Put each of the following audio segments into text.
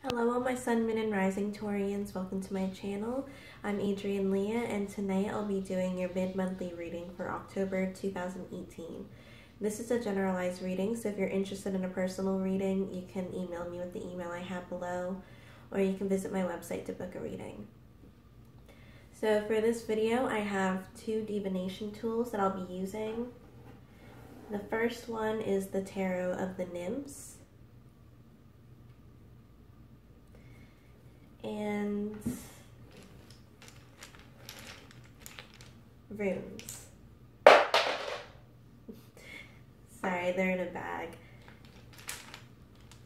Hello all my Sun, Moon, and Rising Taurians, welcome to my channel. I'm adrienneleaa and tonight I'll be doing your mid-monthly reading for October 2018. This is a generalized reading, so if you're interested in a personal reading, you can email me with the email I have below, or you can visit my website to book a reading. So for this video, I have two divination tools that I'll be using. The first one is the Tarot of the Nymphs. And runes. Sorry, they're in a bag.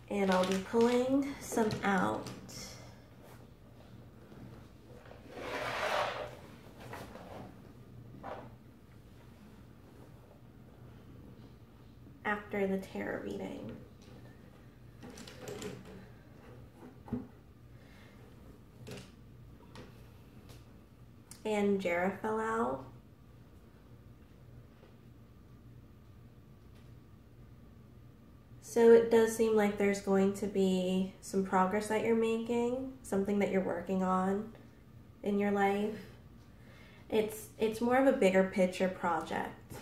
And I'll be pulling some out. After the tarot reading. And Jera fell out. So it does seem like there's going to be some progress that you're making, something that you're working on in your life. It's more of a bigger picture project.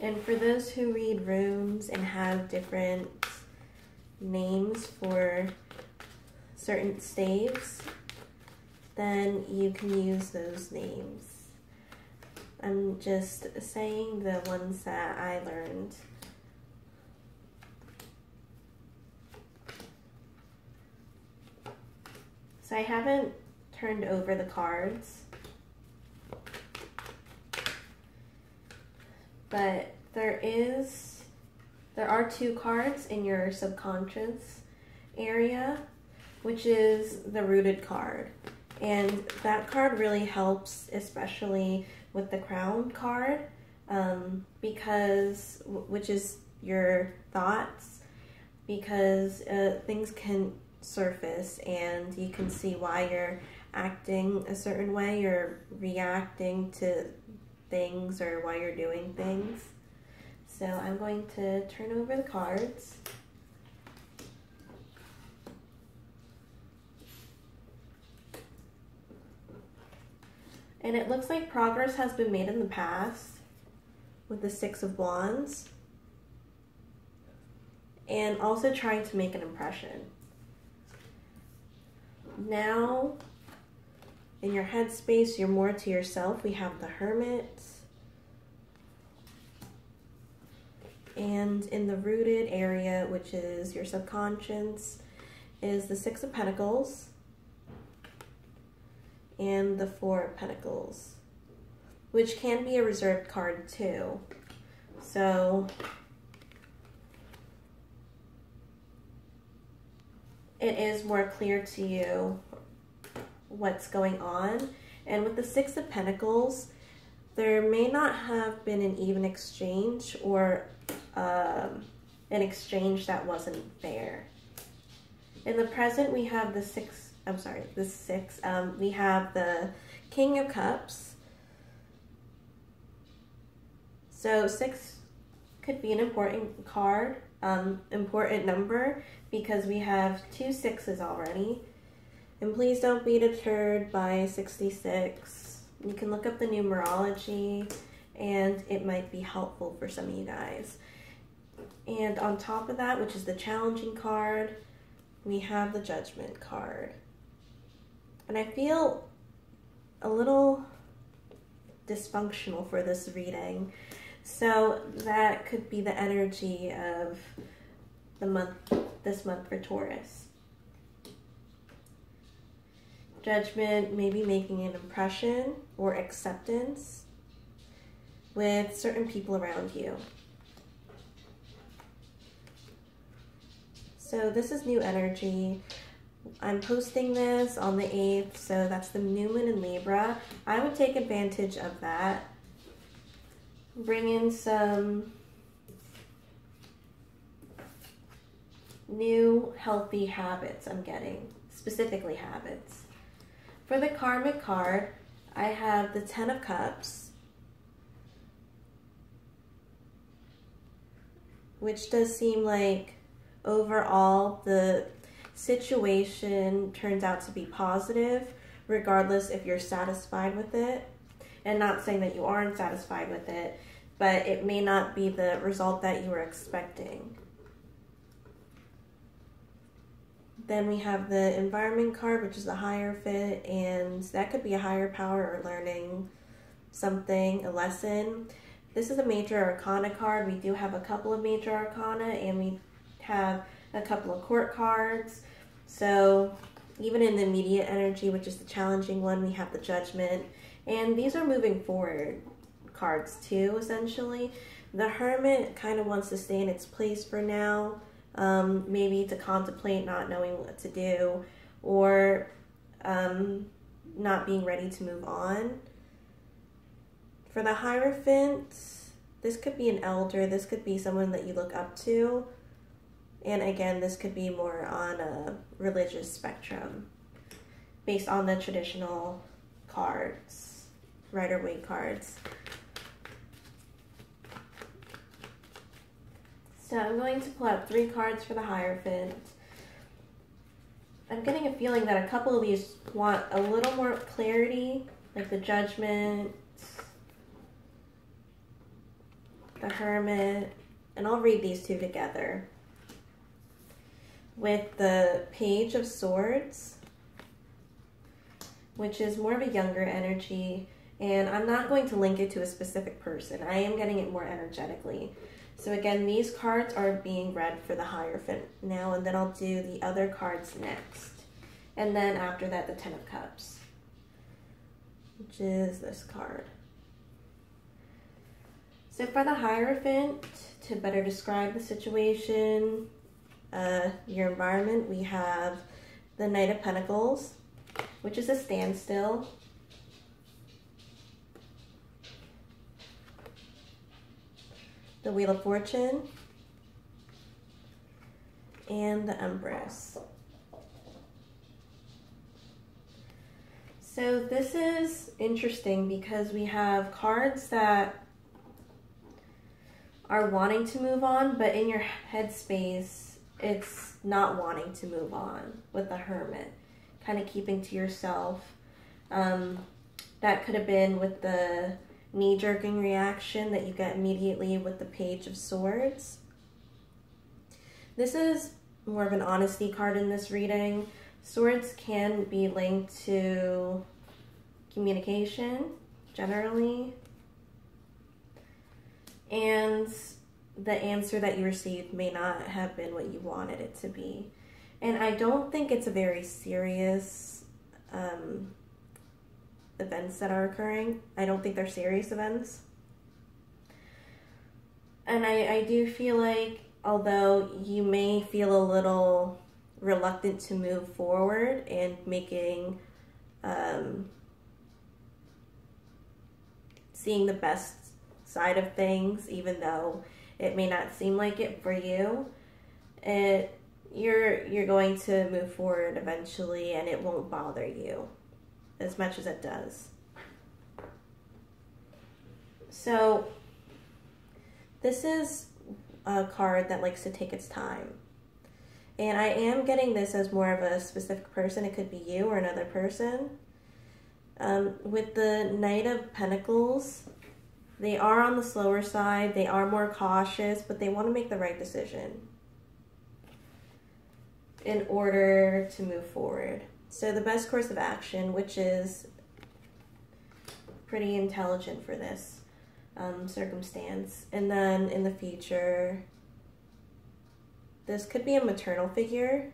And for those who read runes and have different names for certain staves, then you can use those names. I'm just saying the ones that I learned. So I haven't turned over the cards, but there are two cards in your subconscious area, which is the rooted card. And that card really helps, especially with the crown card, which is your thoughts, because things can surface and you can see why you're acting a certain way or reacting to things or why you're doing things. So I'm going to turn over the cards. And it looks like progress has been made in the past with the Six of Wands. And also trying to make an impression. Now, in your headspace, you're more to yourself. We have the Hermit. And in the rooted area, which is your subconscious, is the Six of Pentacles. And the Four of Pentacles, which can be a reserved card too. So it is more clear to you what's going on. And with the Six of Pentacles, there may not have been an even exchange or an exchange that wasn't fair. In the present, we have the we have the King of Cups. So 6 could be an important card, important number, because we have 2 6s already. And please don't be deterred by 66. You can look up the numerology and it might be helpful for some of you guys. And on top of that, which is the challenging card, we have the Judgment card. And I feel a little dysfunctional for this reading. So that could be the energy of this month for Taurus. Judgment, maybe making an impression or acceptance with certain people around you. So this is new energy. I'm posting this on the 8th, so that's the new moon in Libra. I would take advantage of that. Bring in some new healthy habits I'm getting, specifically habits. For the karmic card, I have the Ten of Cups, which does seem like overall the situation turns out to be positive, regardless if you're satisfied with it. And not saying that you aren't satisfied with it, but it may not be the result that you were expecting. Then we have the environment card, which is the Hierophant, and that could be a higher power or learning something, a lesson. This is a major arcana card. We do have a couple of major arcana, and we have a couple of court cards. So even in the immediate energy, which is the challenging one, we have the Judgment. And these are moving forward cards too, essentially. The Hermit kind of wants to stay in its place for now. Maybe to contemplate not knowing what to do, or not being ready to move on. For the Hierophant, this could be an elder, this could be someone that you look up to, and again, this could be more on a religious spectrum based on the traditional cards, Rider-Waite cards. So I'm going to pull out 3 cards for the Hierophant. I'm getting a feeling that a couple of these want a little more clarity, like the Judgment, the Hermit, and I'll read these 2 together. With the Page of Swords, which is more of a younger energy, and I'm not going to link it to a specific person. I am getting it more energetically. So again, these cards are being read for the Hierophant now, and then I'll do the other cards next. And then after that, the Ten of Cups, which is this card. So for the Hierophant, to better describe the situation, your environment, we have the Knight of Pentacles, which is a standstill. The Wheel of Fortune, and the Empress. So this is interesting because we have cards that are wanting to move on, but in your headspace, it's not wanting to move on with the Hermit, kind of keeping to yourself. That could have been with the knee-jerking reaction that you get immediately with the Page of Swords. This is more of an honesty card in this reading. Swords can be linked to communication, generally. And the answer that you received may not have been what you wanted it to be. And I don't think it's a very serious events that are occurring. I don't think they're serious events. And I do feel like, although you may feel a little reluctant to move forward and making, seeing the best side of things, even though it may not seem like it for you, you're going to move forward eventually, and it won't bother you as much as it does. So this is a card that likes to take its time. And I am getting this as more of a specific person. It could be you or another person. With the Knight of Pentacles, they are on the slower side. They are more cautious, but they want to make the right decision in order to move forward. So the best course of action, which is pretty intelligent for this circumstance. And then in the future, this could be a maternal figure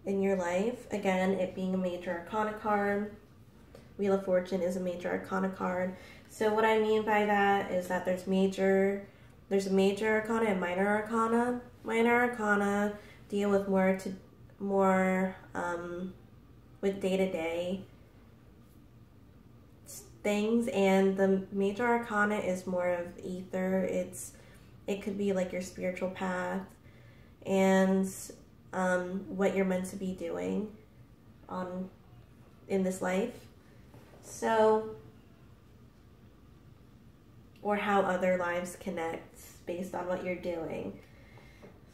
in your life. Again, it being a major arcana card. Wheel of Fortune is a major arcana card. So what I mean by that is that there's a major arcana and minor arcana. Minor arcana deal with more with day-to-day things, and the major arcana is more of ether. It could be like your spiritual path and what you're meant to be doing in this life. So, or how other lives connect based on what you're doing.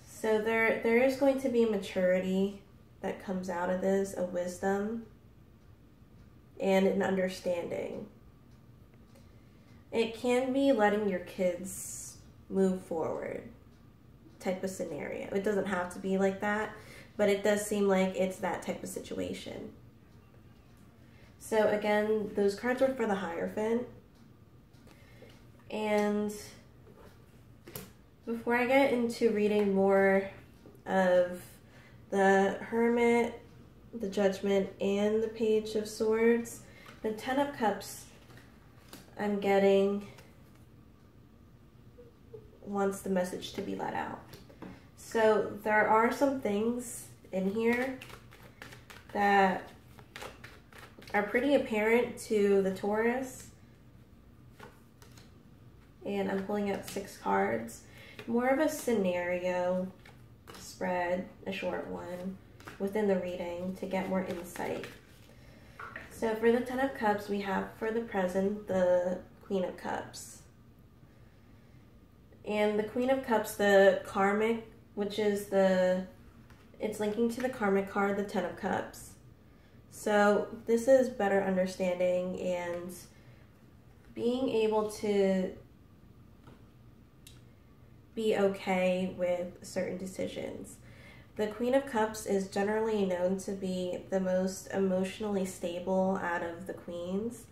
So there is going to be maturity that comes out of this, a wisdom and an understanding. It can be letting your kids move forward type of scenario. It doesn't have to be like that, but it does seem like it's that type of situation. So again, those cards were for the Hierophant. And before I get into reading more of the Hermit, the Judgment, and the Page of Swords, the Ten of Cups I'm getting wants the message to be let out. So there are some things in here that are pretty apparent to the Taurus. And I'm pulling out 6 cards. More of a scenario spread, a short one, within the reading to get more insight. So for the Ten of Cups, we have for the present the Queen of Cups. And the Queen of Cups, the karmic, which is it's linking to the karmic card, the Ten of Cups. So this is better understanding and being able to be okay with certain decisions. The Queen of Cups is generally known to be the most emotionally stable out of the queens.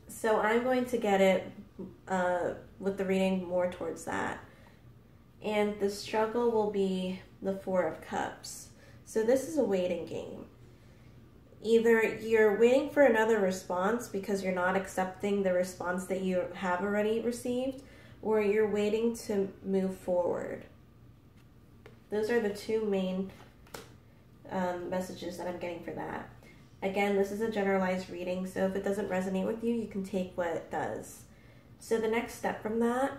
So I'm going to get it with the reading more towards that. And the struggle will be the Four of Cups. So this is a waiting game. Either you're waiting for another response because you're not accepting the response that you have already received, or you're waiting to move forward. Those are the two main messages that I'm getting for that. Again, this is a generalized reading, so if it doesn't resonate with you, you can take what it does. So the next step from that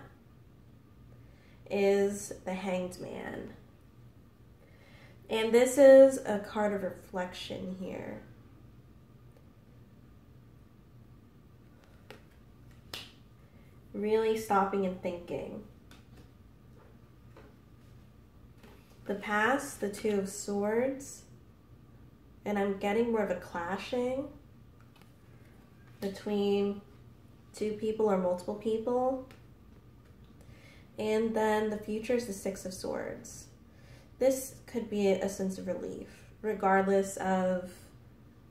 is the Hanged Man. And this is a card of reflection here. Really stopping and thinking. The past, the Two of Swords, and I'm getting more of a clashing between two people or multiple people. And then the future is the Six of Swords. This could be a sense of relief, regardless of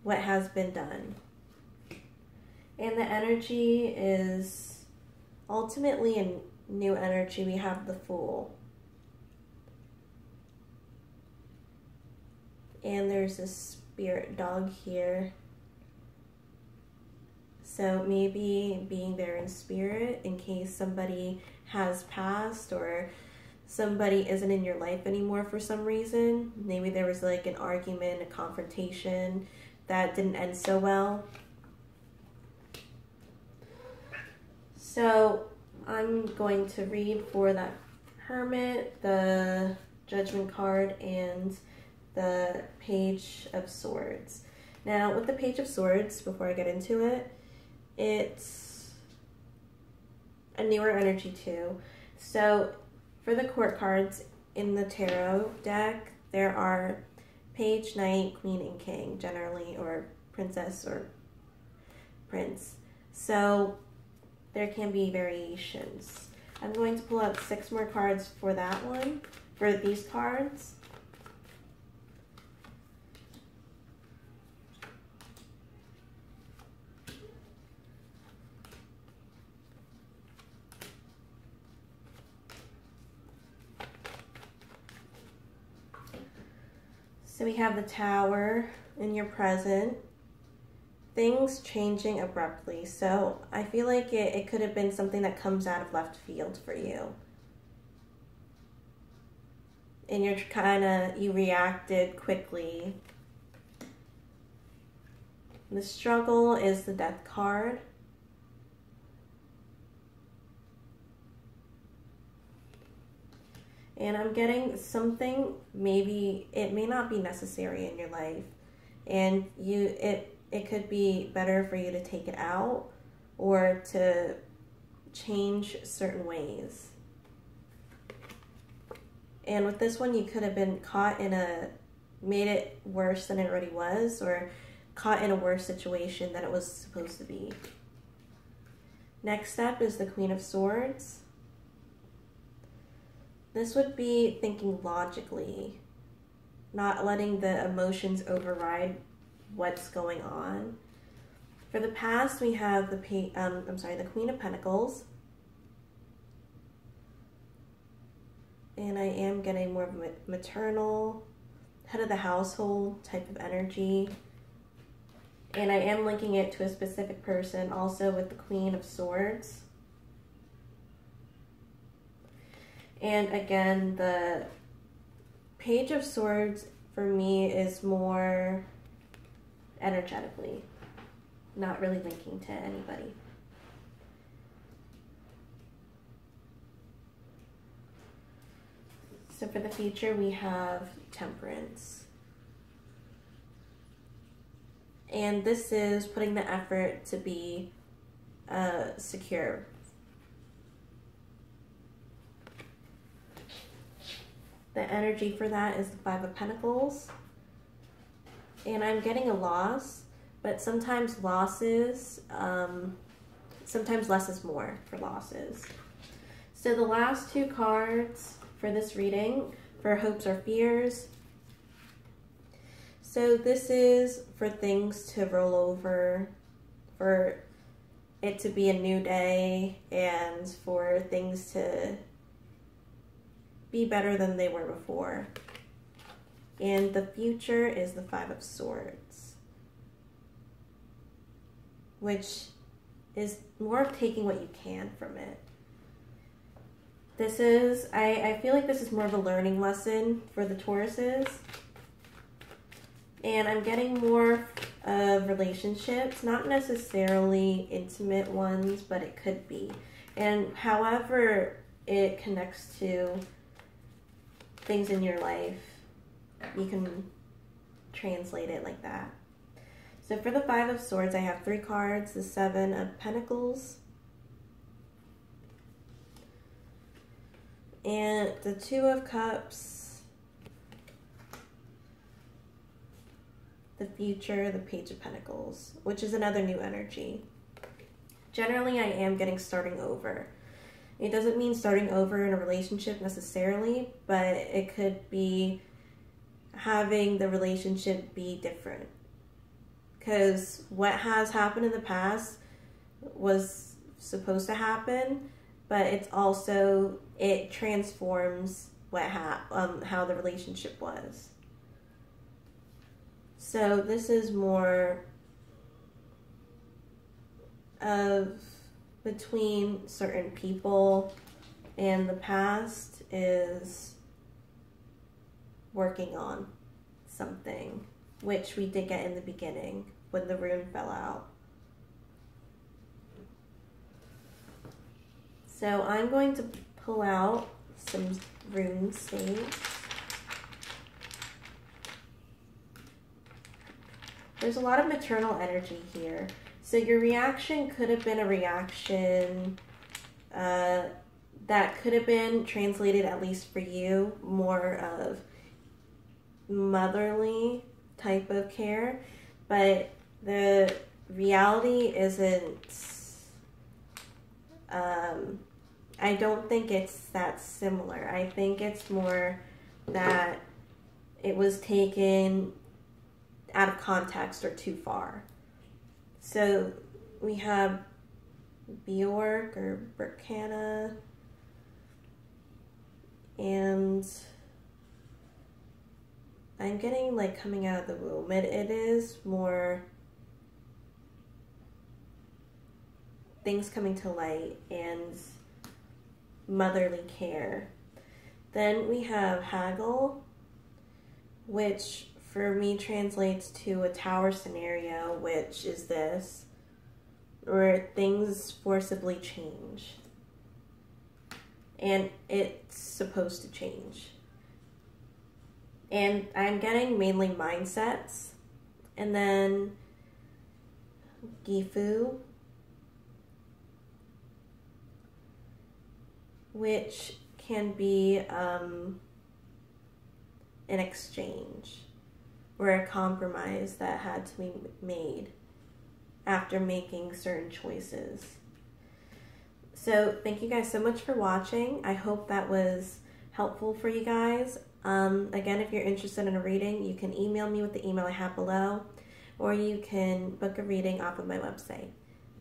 what has been done. And the energy is ultimately a new energy. We have the Fool. And there's this spirit dog here. So maybe being there in spirit in case somebody has passed or somebody isn't in your life anymore for some reason. Maybe there was like an argument, a confrontation that didn't end so well. So I'm going to read for that Hermit, the Judgment card, and the Page of Swords. Now, with the Page of Swords, before I get into it, it's a newer energy too. So for the court cards in the tarot deck, there are Page, Knight, Queen, and King generally, or Princess or Prince. So there can be variations. I'm going to pull out 6 more cards for that one, for these cards. So we have the Tower in your present. Things changing abruptly. So I feel like it could have been something that comes out of left field for you. And you reacted quickly. The struggle is the Death card. And I'm getting something, maybe it may not be necessary in your life. And it could be better for you to take it out or to change certain ways. And with this one, you could have been caught in made it worse than it already was, or caught in a worse situation than it was supposed to be. Next step is the Queen of Swords. This would be thinking logically, not letting the emotions override what's going on. For the past, we have the Queen of Pentacles. And I am getting more of a maternal, head of the household type of energy. And I am linking it to a specific person also with the Queen of Swords. And again, the Page of Swords for me is more energetically, not really linking to anybody. So for the future, we have Temperance. And this is putting the effort to be secure. The energy for that is the Five of Pentacles. And I'm getting a loss, but sometimes losses, sometimes less is more for losses. So the last two cards for this reading, for hopes or fears. So this is for things to roll over, for it to be a new day, and for things to be better than they were before. And the future is the Five of Swords, which is more of taking what you can from it. This is, I feel like this is more of a learning lesson for the Tauruses. And I'm getting more of relationships, not necessarily intimate ones, but it could be. And however it connects to things in your life, you can translate it like that. So for the Five of Swords, I have 3 cards, the Seven of Pentacles, and the Two of Cups, the future, the Page of Pentacles, which is another new energy. Generally, I am getting starting over. It doesn't mean starting over in a relationship necessarily, but it could be having the relationship be different. Because what has happened in the past was supposed to happen, but it's also, it transforms how the relationship was. So this is more of between certain people, and the past is working on something, which we did get in the beginning when the rune fell out. So I'm going to pull out some rune sage. There's a lot of maternal energy here. So your reaction could have been a reaction that could have been translated, at least for you, more of motherly type of care. But the reality isn't, I don't think it's that similar. I think it's more that it was taken out of context or too far. So we have Bjork or Burkana, and I'm getting like coming out of the womb. It is more things coming to light and motherly care. Then we have Haggle, which for me translates to a tower scenario, which is this, where things forcibly change. And it's supposed to change. And I'm getting mainly mindsets. And then Gifu, which can be an exchange or a compromise that had to be made after making certain choices. So thank you guys so much for watching. I hope that was helpful for you guys. Again, if you're interested in a reading, you can email me with the email I have below, or you can book a reading off of my website.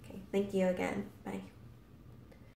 Okay, thank you again. Bye.